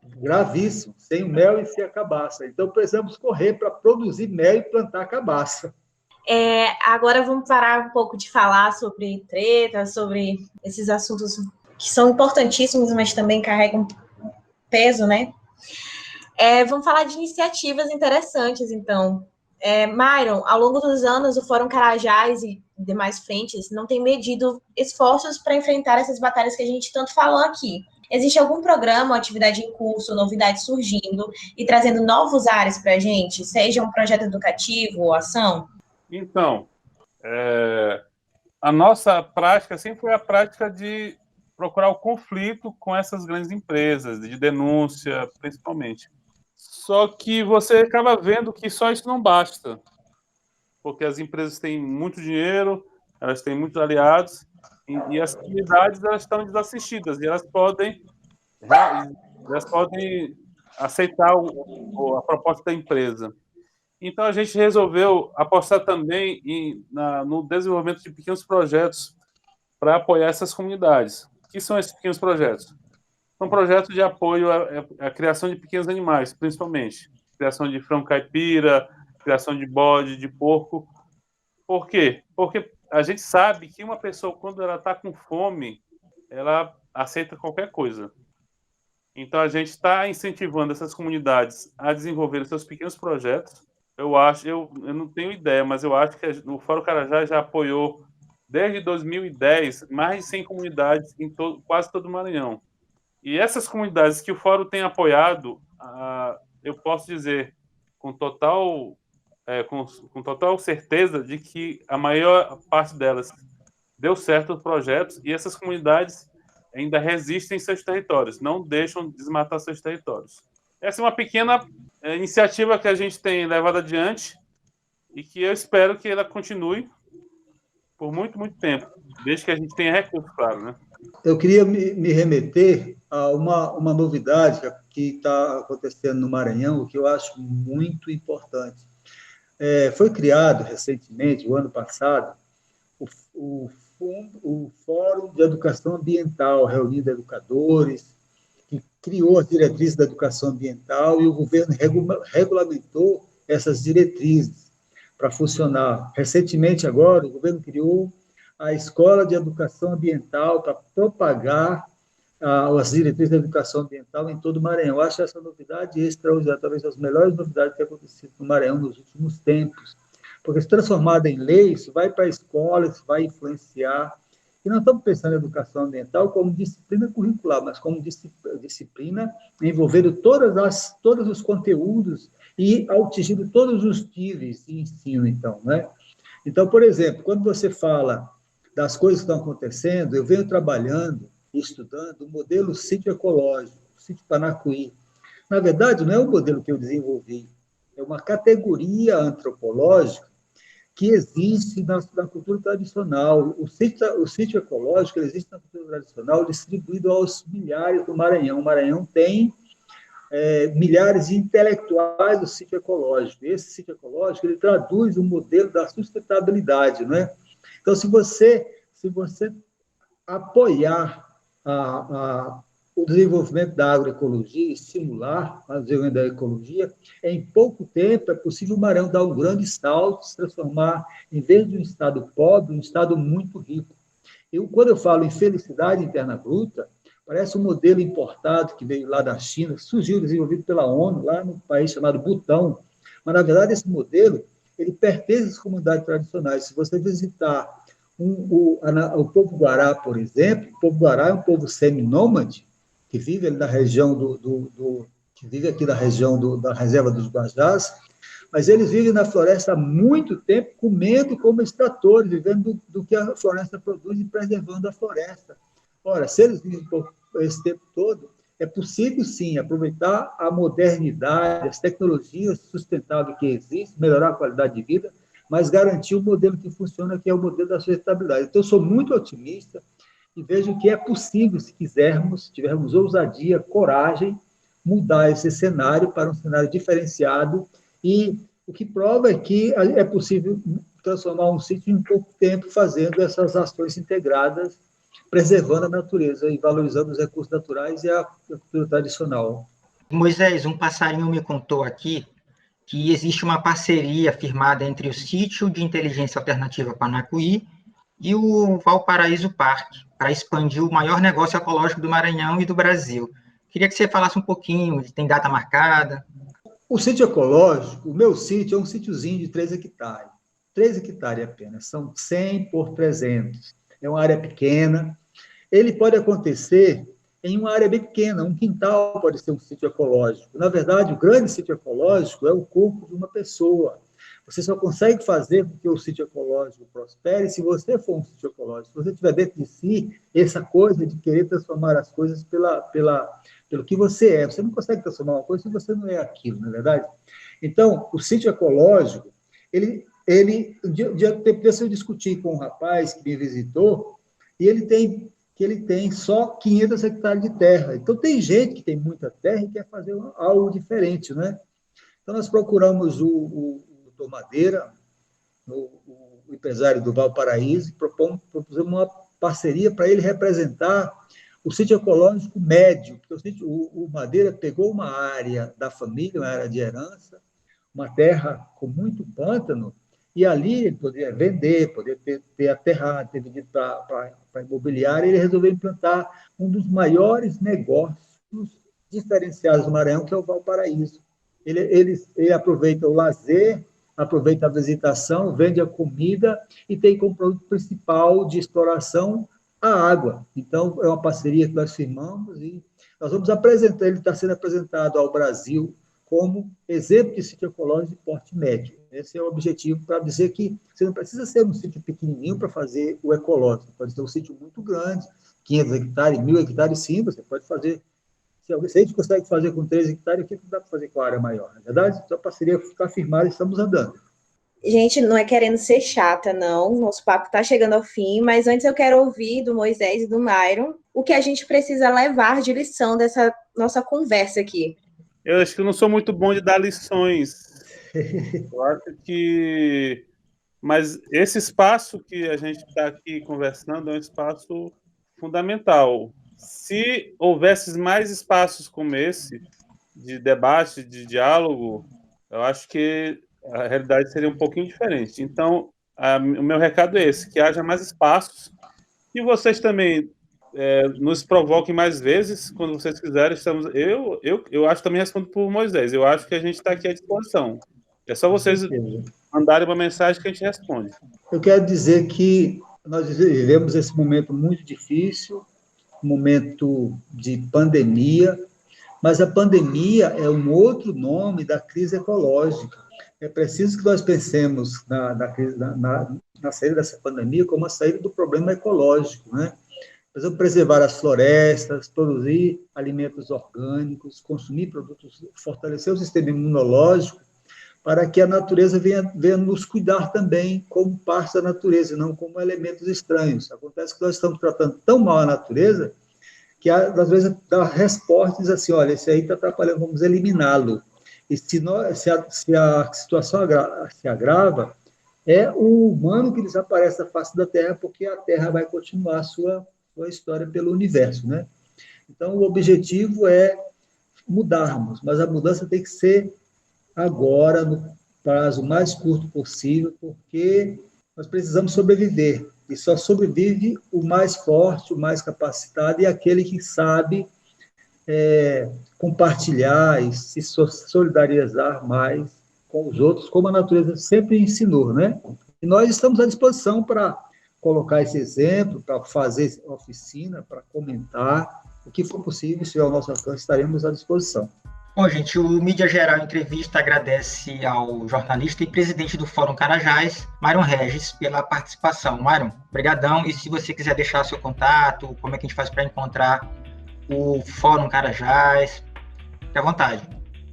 Gravíssimo, sem o mel e sem a cabaça. Então, precisamos correr para produzir mel e plantar cabaça. Agora vamos parar um pouco de falar sobre treta, sobre esses assuntos que são importantíssimos, mas também carregam peso, né? Vamos falar de iniciativas interessantes, então. Myron, ao longo dos anos, o Fórum Carajás e demais frentes não tem medido esforços para enfrentar essas batalhas que a gente tanto falou aqui. Existe algum programa, atividade em curso, novidade surgindo e trazendo novos ares para a gente, seja um projeto educativo ou ação? Então, a nossa prática sempre foi a prática de procurar o conflito com essas grandes empresas, de denúncia, principalmente. Só que você acaba vendo que só isso não basta, porque as empresas têm muito dinheiro, elas têm muitos aliados, e as comunidades elas estão desassistidas, e elas podem aceitar a proposta da empresa. Então, a gente resolveu apostar também no desenvolvimento de pequenos projetos para apoiar essas comunidades. O que são esses pequenos projetos? São projetos de apoio à criação de pequenos animais, principalmente. Criação de frango caipira, criação de bode, de porco. Por quê? Porque a gente sabe que uma pessoa, quando ela está com fome, ela aceita qualquer coisa. Então, a gente está incentivando essas comunidades a desenvolver seus pequenos projetos. Eu não tenho ideia, mas eu acho que o Fórum Carajás já apoiou, desde 2010, mais de 100 comunidades em quase todo o Maranhão. E essas comunidades que o Fórum tem apoiado, eu posso dizer com total certeza de que a maior parte delas deu certo os projetos e essas comunidades ainda resistem em seus territórios, não deixam desmatar seus territórios. Essa é uma pequena iniciativa que a gente tem levado adiante e que eu espero que ela continue por muito, muito tempo, desde que a gente tenha recursos, claro, né? Eu queria me remeter a uma novidade que está acontecendo no Maranhão, que eu acho muito importante. Foi criado recentemente, o ano passado, o Fórum de Educação Ambiental, reunindo educadores, que criou as diretrizes da educação ambiental e o governo regulamentou essas diretrizes para funcionar. Recentemente, agora, o governo criou a Escola de Educação Ambiental para propagar as diretrizes da educação ambiental em todo o Maranhão. Eu acho essa novidade extraordinária, talvez as melhores novidades que aconteceram no Maranhão nos últimos tempos, porque se transformada em lei, isso vai para a escola, isso vai influenciar. E não estamos pensando em educação ambiental como disciplina curricular, mas como disciplina envolvendo todos os conteúdos e atingindo todos os níveis de ensino, então, né? Então, por exemplo, quando você fala das coisas que estão acontecendo, eu venho trabalhando e estudando o modelo sítio ecológico, o sítio Panacuí. Na verdade, não é um modelo que eu desenvolvi, é uma categoria antropológica que existe na cultura tradicional. O sítio ecológico existe na cultura tradicional, distribuído aos milhares do Maranhão. O Maranhão tem milhares de intelectuais do sítio ecológico. Esse sítio ecológico ele traduz o modelo da sustentabilidade, não é? Então, se você apoiar o desenvolvimento da agroecologia, estimular o desenvolvimento da ecologia, em pouco tempo é possível o Maranhão dar um grande salto, se transformar, em vez de um estado pobre, um estado muito rico. Quando eu falo em felicidade interna bruta, parece um modelo importado que veio lá da China, surgiu, desenvolvido pela ONU, lá no país chamado Butão. Mas, na verdade, esse modelo ele pertence às comunidades tradicionais. Se você visitar o povo Guará, por exemplo, o povo Guará é um povo seminômade, que vive ali na região que vive aqui na região da reserva dos Guajás, mas eles vivem na floresta há muito tempo, comendo como extratores, vivendo do que a floresta produz e preservando a floresta. Ora, se eles vivem por esse tempo todo, é possível, sim, aproveitar a modernidade, as tecnologias sustentáveis que existem, melhorar a qualidade de vida, mas garantir o modelo que funciona, que é o modelo da sustentabilidade. Então, eu sou muito otimista e vejo que é possível, se quisermos, tivermos ousadia, coragem, mudar esse cenário para um cenário diferenciado, e o que prova é que é possível transformar um sítio em pouco tempo fazendo essas ações integradas, preservando a natureza e valorizando os recursos naturais e a cultura tradicional. Moisés, um passarinho me contou aqui que existe uma parceria firmada entre o Sítio de Inteligência Alternativa Panacuí e o Valparaíso Parque, para expandir o maior negócio ecológico do Maranhão e do Brasil. Queria que você falasse um pouquinho, tem data marcada? O sítio ecológico, o meu sítio é um sítiozinho de 3 hectares. 3 hectares apenas, são 100 por 300. É uma área pequena. Ele pode acontecer em uma área bem pequena, um quintal pode ser um sítio ecológico. Na verdade, o grande sítio ecológico é o corpo de uma pessoa. Você só consegue fazer com que o sítio ecológico prospere se você for um sítio ecológico. Se você tiver dentro de si essa coisa de querer transformar as coisas pelo que você é. Você não consegue transformar uma coisa se você não é aquilo, não é verdade? Então, o sítio ecológico, depois eu discuti com um rapaz que me visitou, e ele tem só 500 hectares de terra. Então, tem gente que tem muita terra e quer fazer algo diferente, né? Então, nós procuramos o Dr. Madeira, o empresário do Valparaíso, e propusemos uma parceria para ele representar o sítio ecológico médio, porque o Madeira pegou uma área da família, uma área de herança, uma terra com muito pântano, e ali ele poderia vender, poderia ter aterrado, ter vendido para imobiliária, e ele resolveu implantar um dos maiores negócios diferenciados do Maranhão, que é o Valparaíso. Ele aproveita o lazer, aproveita a visitação, vende a comida e tem como produto principal de exploração a água. Então, é uma parceria que nós firmamos e nós vamos apresentar, ele está sendo apresentado ao Brasil como exemplo de sítio ecológico de porte médio. Esse é o objetivo, para dizer que você não precisa ser um sítio pequenininho para fazer o ecológico, pode ser um sítio muito grande, 500 hectares, 1.000 hectares, sim, você pode fazer. Se a gente consegue fazer com 3 hectares, o que dá para fazer com a área maior? Na verdade, então a parceria está firmada e estamos andando. Gente, não é querendo ser chata, não. Nosso papo está chegando ao fim, mas antes eu quero ouvir do Moisés e do Myron o que a gente precisa levar de lição dessa nossa conversa aqui. Eu acho que eu não sou muito bom de dar lições. Eu acho que... Mas esse espaço que a gente está aqui conversando é um espaço fundamental. Se houvesse mais espaços como esse, de debate, de diálogo, eu acho que a realidade seria um pouquinho diferente. Então, o meu recado é esse, que haja mais espaços, e vocês também nos provoquem mais vezes, quando vocês quiserem. Eu acho que também respondo por Moisés, eu acho que a gente está aqui à disposição. É só vocês mandarem uma mensagem que a gente responde. Eu quero dizer que nós vivemos esse momento muito difícil, um momento de pandemia, mas a pandemia é um outro nome da crise ecológica. É preciso que nós pensemos na saída dessa pandemia como a saída do problema ecológico, né? Precisamos preservar as florestas, produzir alimentos orgânicos, consumir produtos, fortalecer o sistema imunológico, para que a natureza venha nos cuidar também como parte da natureza, e não como elementos estranhos. Acontece que nós estamos tratando tão mal a natureza que, às vezes, dá respostas assim, olha, esse aí está atrapalhando, vamos eliminá-lo. E se a situação se agrava, é o humano que desaparece da face da Terra, porque a Terra vai continuar a sua história pelo universo, né? Então, o objetivo é mudarmos, mas a mudança tem que ser agora, no prazo mais curto possível, porque nós precisamos sobreviver, e só sobrevive o mais forte, o mais capacitado, e aquele que sabe compartilhar e se solidarizar mais com os outros, como a natureza sempre ensinou, né? E nós estamos à disposição para colocar esse exemplo, para fazer oficina, para comentar, o que for possível, se ao nosso alcance, estaremos à disposição. Bom, gente, o Mídia Geral Entrevista agradece ao jornalista e presidente do Fórum Carajás, Myron Regis, pela participação. Myron, brigadão. E se você quiser deixar seu contato, como é que a gente faz para encontrar o Fórum Carajás, fique à vontade.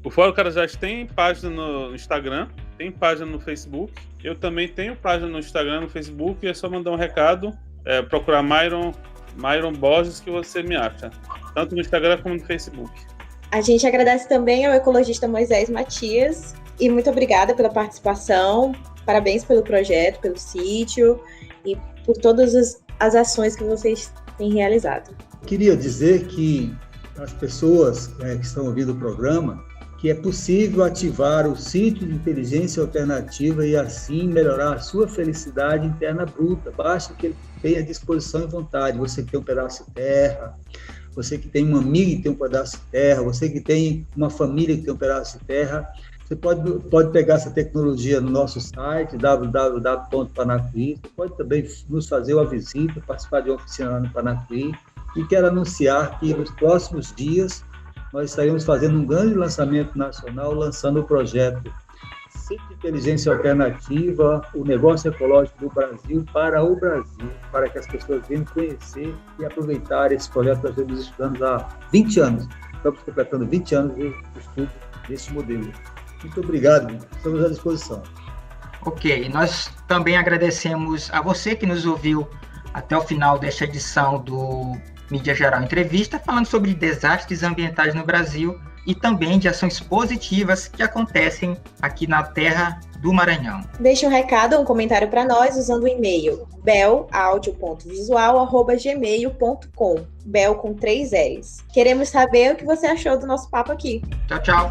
O Fórum Carajás tem página no Instagram, tem página no Facebook. Eu também tenho página no Instagram, no Facebook, e é só mandar um recado, procurar Myron Borges, que você me acha, tanto no Instagram como no Facebook. A gente agradece também ao ecologista Moisés Matias, e muito obrigada pela participação, parabéns pelo projeto, pelo sítio, e por todas as ações que vocês têm realizado. Queria dizer que as pessoas que estão ouvindo o programa, que é possível ativar o sítio de inteligência alternativa e assim melhorar a sua felicidade interna bruta. Basta que ele tenha disposição e vontade. Você que tem um pedaço de terra, você que tem um amigo que tem um pedaço de terra, você que tem uma família que tem um pedaço de terra, você pode pegar essa tecnologia no nosso site, www.panacuí, você pode também nos fazer uma visita, participar de uma oficina lá no Panacuí, e quero anunciar que nos próximos dias nós estaremos fazendo um grande lançamento nacional, lançando o projeto Sítio de Inteligência Alternativa, o negócio ecológico do Brasil, para que as pessoas venham conhecer e aproveitar esse projeto que nós estamos estudando há 20 anos. Estamos completando 20 anos de estudo desse modelo. Muito obrigado, estamos à disposição. Ok, nós também agradecemos a você que nos ouviu até o final desta edição do Mídia Geral Entrevista, falando sobre desastres ambientais no Brasil e também de ações positivas que acontecem aqui na terra do Maranhão. Deixe um recado ou um comentário para nós usando o e-mail belaudio.visual@gmail.com, Bel com 3 L's. Queremos saber o que você achou do nosso papo aqui. Tchau, tchau.